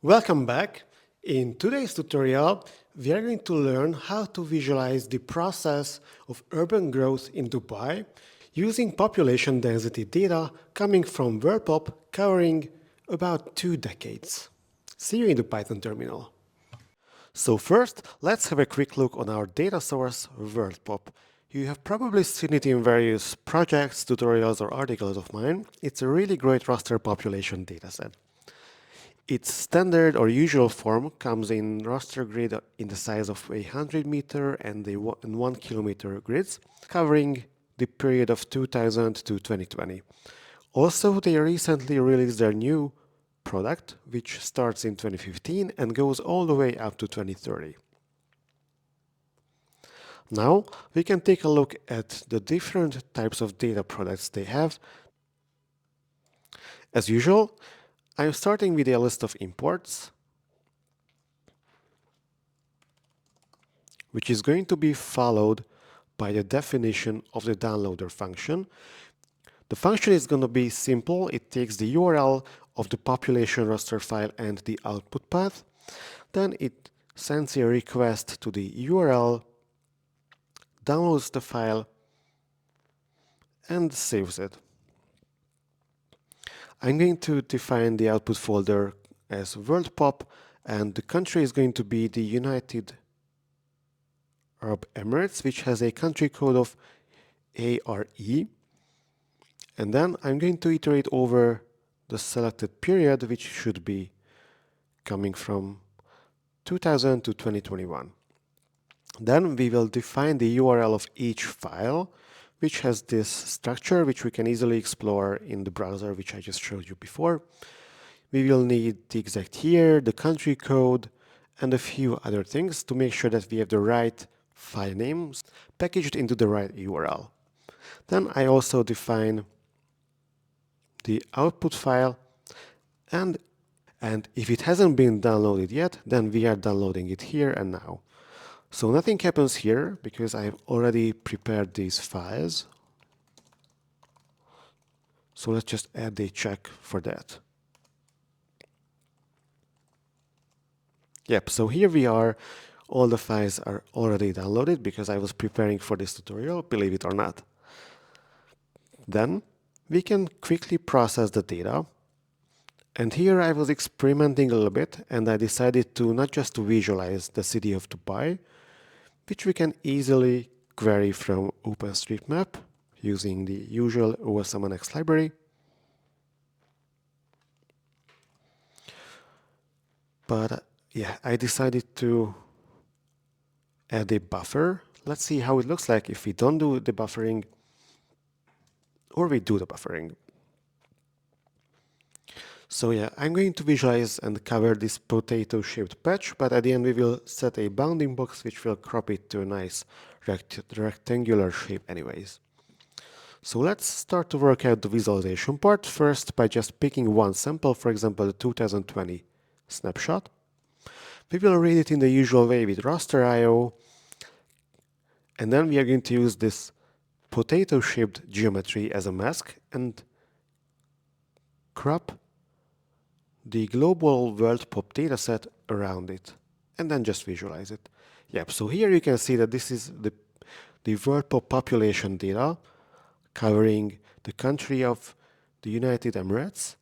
Welcome back. In today's tutorial, we are going to learn how to visualize the process of urban growth in Dubai using population density data coming from WorldPop covering about 2 decades. See you in the Python terminal. So first, let's have a quick look on our data source, WorldPop. You have probably seen it in various projects, tutorials, or articles of mine. It's a really great raster population dataset. Its standard or usual form comes in raster grid in the size of 100-meter and 1 kilometer grids, covering the period of 2000 to 2020. Also, they recently released their new product, which starts in 2015 and goes all the way up to 2030. Now, we can take a look at the different types of data products they have. As usual, I'm starting with a list of imports, which is going to be followed by the definition of the downloader function. The function is going to be simple. It takes the URL of the population raster file and the output path. Then it sends a request to the URL, downloads the file, and saves it. I'm going to define the output folder as WorldPop, and the country is going to be the United Arab Emirates, which has a country code of ARE. And then I'm going to iterate over the selected period, which should be coming from 2000 to 2021. Then we will define the URL of each file, which has this structure, which we can easily explore in the browser, which I just showed you before. We will need the exact year, the country code, and a few other things to make sure that we have the right file names packaged into the right URL. Then I also define the output file, and if it hasn't been downloaded yet, then we are downloading it here and now. So nothing happens here because I've already prepared these files. So let's just add a check for that. Yep, so here we are. All the files are already downloaded because I was preparing for this tutorial, believe it or not. Then we can quickly process the data. And here I was experimenting a little bit, and I decided to not just to visualize the city of Dubai, which we can easily query from OpenStreetMap using the usual OSMNX library. But yeah, I decided to add a buffer. Let's see how it looks like if we don't do the buffering or we do the buffering. So yeah, I'm going to visualize and cover this potato-shaped patch, but at the end we will set a bounding box which will crop it to a nice rectangular shape anyways. So let's start to work out the visualization part first by just picking one sample, for example the 2020 snapshot. We will read it in the usual way with raster.io, and then we are going to use this potato-shaped geometry as a mask and crop the global WorldPop dataset around it, and then just visualize it. Yep, so here you can see that this is the WorldPop population data covering the country of the United Emirates.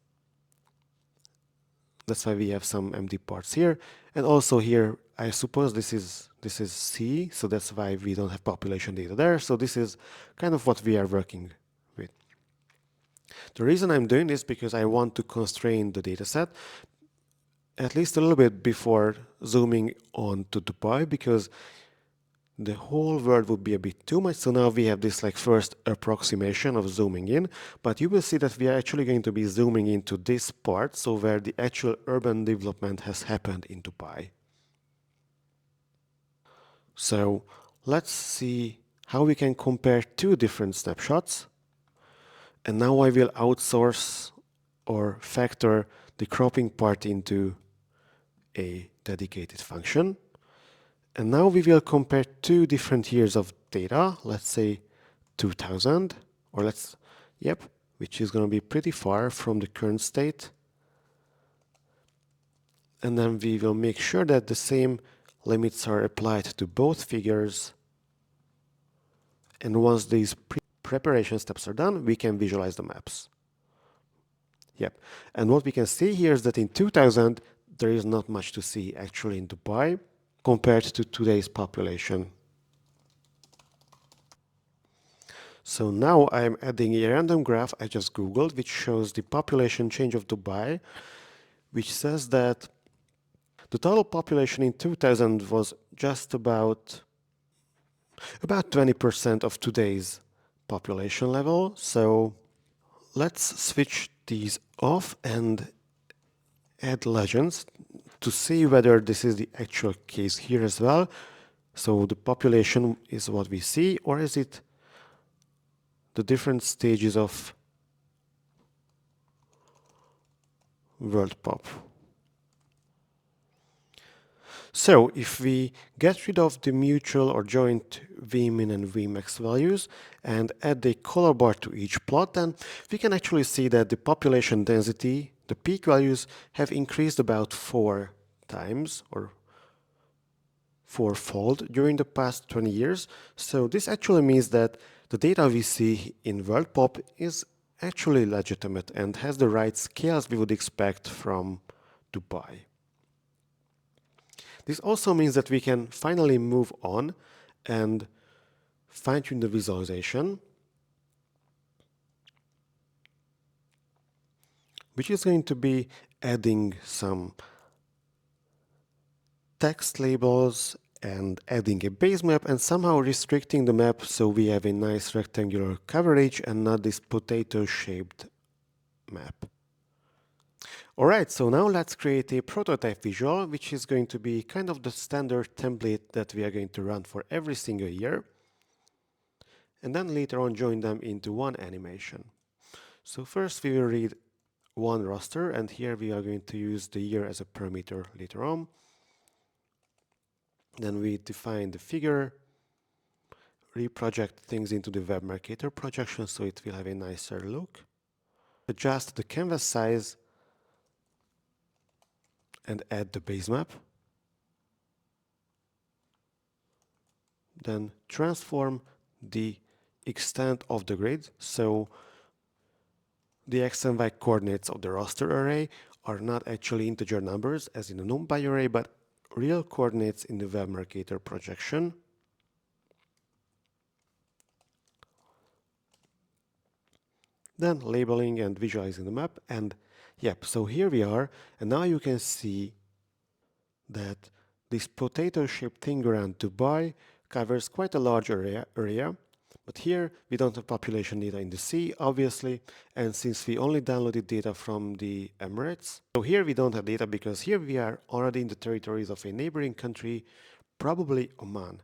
That's why we have some empty parts here. And also here, I suppose this is C, so that's why we don't have population data there. So this is kind of what we are working with. The reason I'm doing this because I want to constrain the dataset at least a little bit before zooming on to Dubai, because the whole world would be a bit too much. So now we have this like first approximation of zooming in, but you will see that we are actually going to be zooming into this part, so where the actual urban development has happened in Dubai. So let's see how we can compare two different snapshots. And now I will outsource or factor the cropping part into a dedicated function. And now we will compare two different years of data, let's say 2000, or which is going to be pretty far from the current state. And then we will make sure that the same limits are applied to both figures. And once these preparation steps are done, we can visualize the maps. Yep. And what we can see here is that in 2000, there is not much to see actually in Dubai compared to today's population. So now I'm adding a random graph I just Googled, which shows the population change of Dubai, which says that the total population in 2000 was just about 20% of today's population level. So let's switch these off and add legends to see whether this is the actual case here as well. So the population is what we see, or is it the different stages of WorldPop? So if we get rid of the mutual or joint Vmin and Vmax values and add a color bar to each plot, then we can actually see that the population density, the peak values, have increased about 4 times or fourfold during the past 20 years. So this actually means that the data we see in WorldPop is actually legitimate and has the right scales we would expect from Dubai. This also means that we can finally move on and fine-tune the visualization, which is going to be adding some text labels and adding a base map and somehow restricting the map so we have a nice rectangular coverage and not this potato-shaped map. Alright, so now let's create a prototype visual, which is going to be kind of the standard template that we are going to run for every single year, and then later on join them into one animation. So first we will read one raster, and here we are going to use the year as a parameter later on. Then we define the figure, reproject things into the WebMarketer projection so it will have a nicer look. Adjust the canvas size and add the base map. Then transform the extent of the grid, so the x and y coordinates of the raster array are not actually integer numbers as in a NumPy array, but real coordinates in the WebMarketer projection. Then labeling and visualizing the map, and yep, so here we are, and now you can see that this potato-shaped thing around Dubai covers quite a large area, but here we don't have population data in the sea, obviously, and since we only downloaded data from the Emirates, so here we don't have data because here we are already in the territories of a neighboring country, probably Oman.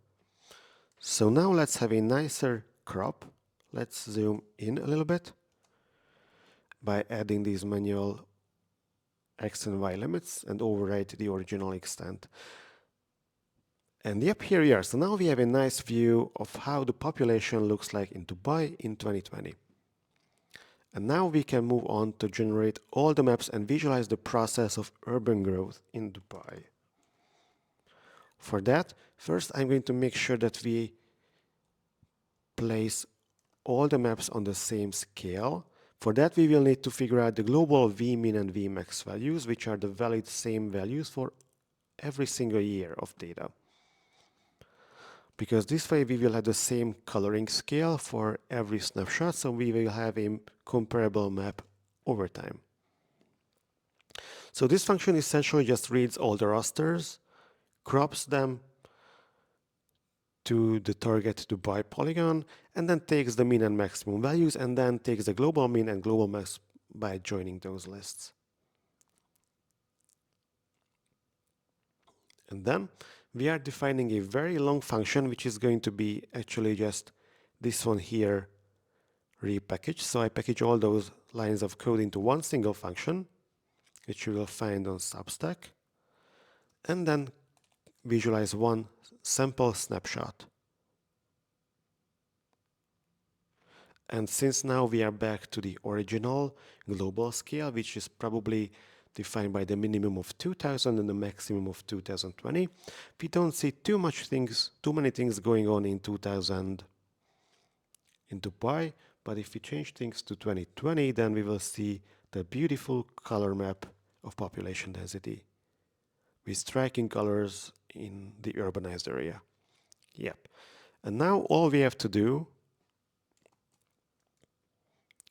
So now let's have a nicer crop. Let's zoom in a little bit by adding these manual x and y limits and overwrite the original extent. And yep, here we are. So now we have a nice view of how the population looks like in Dubai in 2020. And now we can move on to generate all the maps and visualize the process of urban growth in Dubai. For that, first I'm going to make sure that we place all the maps on the same scale. For that, we will need to figure out the global Vmin and Vmax values, which are the valid same values for every single year of data. Because this way we will have the same coloring scale for every snapshot, so we will have a comparable map over time. So this function essentially just reads all the rasters, crops them to the target Dubai polygon, and then takes the min and maximum values, and then takes the global min and global max by joining those lists. And then we are defining a very long function, which is going to be actually just this one here repackaged. So I package all those lines of code into one single function, which you will find on Substack, and then visualize one sample snapshot. And since now we are back to the original global scale, which is probably defined by the minimum of 2000 and the maximum of 2020. We don't see too many things going on in 2000 into pi, but if we change things to 2020, then we will see the beautiful color map of population density with striking colors in the urbanized area. Yep. And now all we have to do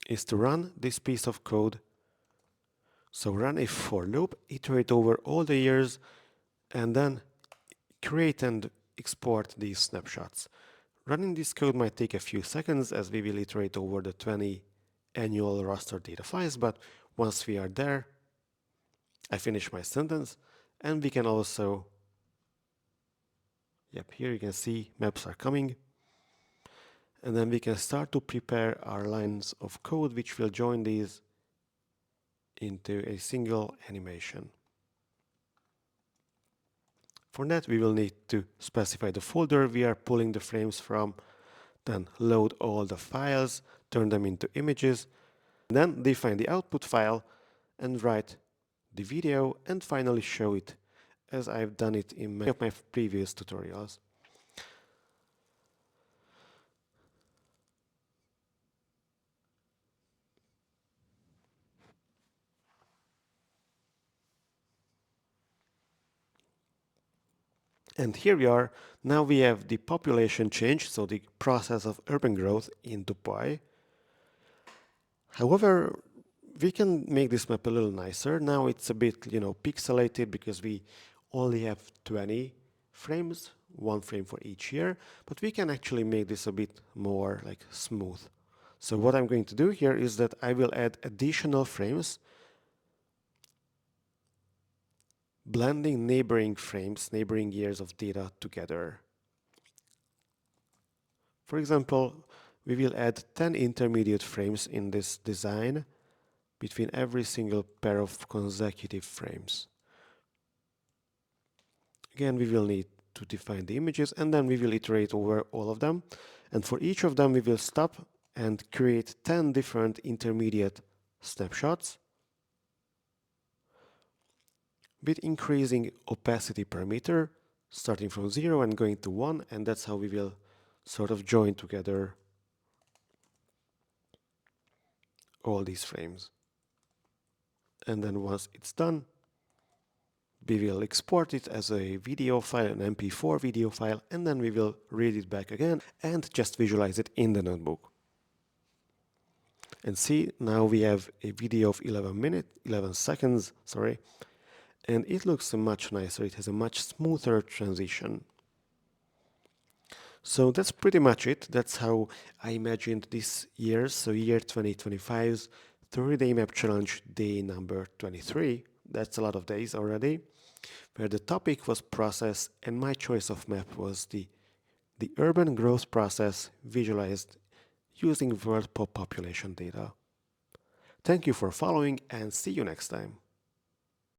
is to run this piece of code. So run a for loop, iterate over all the years, and then create and export these snapshots. Running this code might take a few seconds as we will iterate over the 20 annual raster data files, but once we are there, I finish my sentence, and we can also, here you can see maps are coming, and then we can start to prepare our lines of code which will join these into a single animation. For that, we will need to specify the folder we are pulling the frames from, then load all the files, turn them into images, then define the output file and write the video and finally show it as I've done it in many of my previous tutorials. And here we are. Now we have the population change, so the process of urban growth into pi. However, we can make this map a little nicer. Now it's a bit, pixelated because we only have 20 frames, one frame for each year, but we can actually make this a bit more like smooth. So what I'm going to do here is that I will add additional frames, blending neighboring frames, neighboring years of data together. For example, we will add 10 intermediate frames in this design between every single pair of consecutive frames. Again, we will need to define the images and then we will iterate over all of them. And for each of them, we will stop and create 10 different intermediate snapshots with increasing opacity parameter, starting from 0 and going to 1, and that's how we will sort of join together all these frames. And then once it's done, we will export it as a video file, an MP4 video file, and then we will read it back again and just visualize it in the notebook. And see, now we have a video of 11 seconds, and it looks much nicer. It has a much smoother transition. So that's pretty much it. That's how I imagined this year, so year 2025's 30-day map challenge, day number 23. That's a lot of days already, where the topic was process and my choice of map was the urban growth process visualized using WorldPop population data. Thank you for following and see you next time.